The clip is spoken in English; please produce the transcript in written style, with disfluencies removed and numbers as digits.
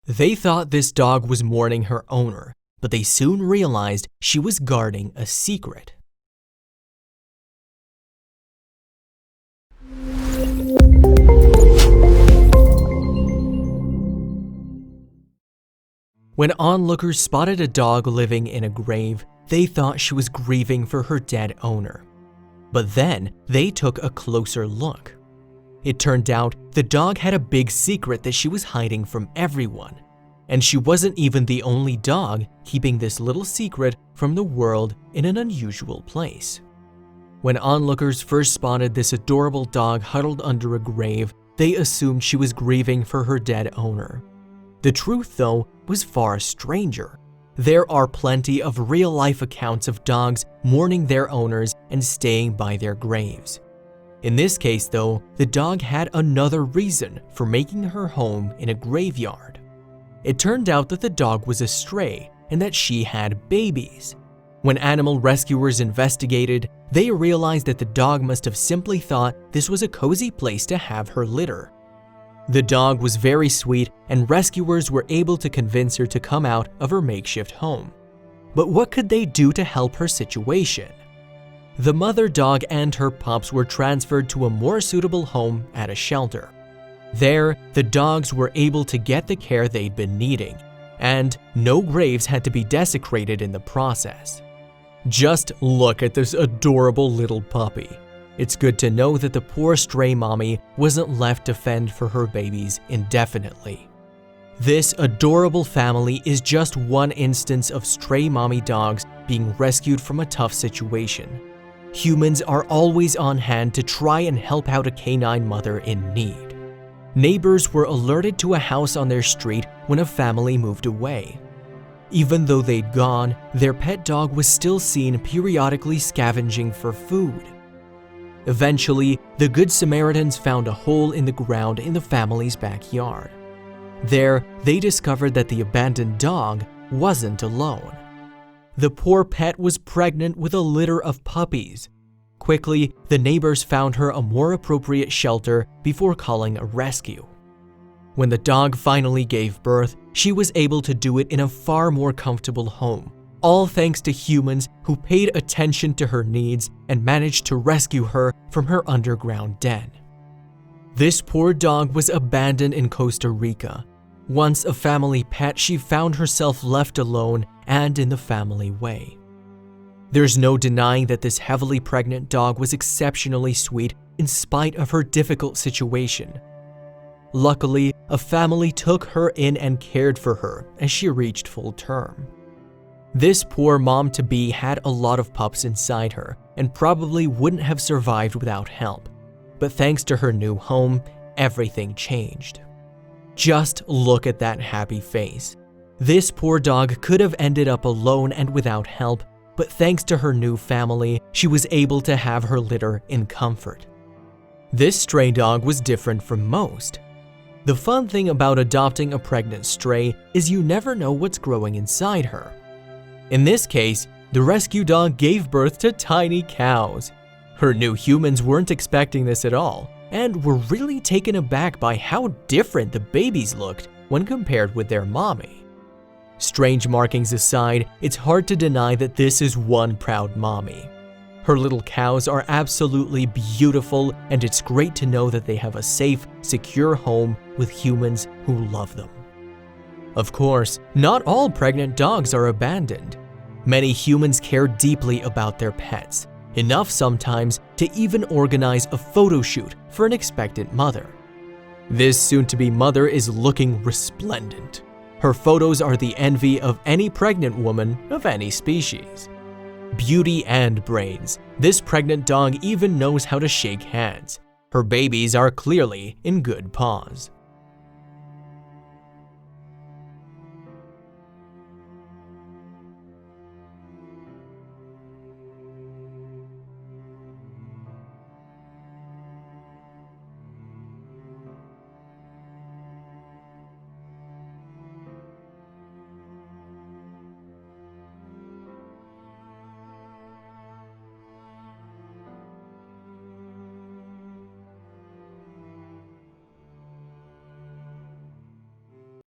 They thought this dog was mourning her owner, but they soon realized she was guarding a secret. When onlookers spotted a dog living in a grave, they thought she was grieving for her dead owner. But then they took a closer look. It turned out the dog had a big secret that she was hiding from everyone, and she wasn't even the only dog keeping this little secret from the world in an unusual place. When onlookers first spotted this adorable dog huddled under a grave, they assumed she was grieving for her dead owner. The truth, though, was far stranger. There are plenty of real-life accounts of dogs mourning their owners and staying by their graves. In this case, though, the dog had another reason for making her home in a graveyard. It turned out that the dog was a stray and that she had babies. When animal rescuers investigated, they realized that the dog must have simply thought this was a cozy place to have her litter. The dog was very sweet, and rescuers were able to convince her to come out of her makeshift home. But what could they do to help her situation? The mother dog and her pups were transferred to a more suitable home at a shelter. There, the dogs were able to get the care they'd been needing, and no graves had to be desecrated in the process. Just look at this adorable little puppy. It's good to know that the poor stray mommy wasn't left to fend for her babies indefinitely. This adorable family is just one instance of stray mommy dogs being rescued from a tough situation. Humans are always on hand to try and help out a canine mother in need. Neighbors were alerted to a house on their street when a family moved away. Even though they'd gone, their pet dog was still seen periodically scavenging for food. Eventually, the Good Samaritans found a hole in the ground in the family's backyard. There, they discovered that the abandoned dog wasn't alone. The poor pet was pregnant with a litter of puppies. Quickly, the neighbors found her a more appropriate shelter before calling a rescue. When the dog finally gave birth, she was able to do it in a far more comfortable home, all thanks to humans who paid attention to her needs and managed to rescue her from her underground den. This poor dog was abandoned in Costa Rica. Once a family pet, she found herself left alone and in the family way. There's no denying that this heavily pregnant dog was exceptionally sweet in spite of her difficult situation. Luckily, a family took her in and cared for her as she reached full term. This poor mom-to-be had a lot of pups inside her and probably wouldn't have survived without help. But thanks to her new home, everything changed. Just look at that happy face. This poor dog could have ended up alone and without help, but thanks to her new family, she was able to have her litter in comfort. This stray dog was different from most. The fun thing about adopting a pregnant stray is you never know what's growing inside her. In this case, the rescue dog gave birth to tiny cows. Her new humans weren't expecting this at all, and were really taken aback by how different the babies looked when compared with their mommy. Strange markings aside, it's hard to deny that this is one proud mommy. Her little cows are absolutely beautiful, and it's great to know that they have a safe, secure home with humans who love them. Of course, not all pregnant dogs are abandoned. Many humans care deeply about their pets, enough sometimes to even organize a photo shoot for an expectant mother. This soon-to-be mother is looking resplendent. Her photos are the envy of any pregnant woman of any species. Beauty and brains, this pregnant dog even knows how to shake hands. Her babies are clearly in good paws.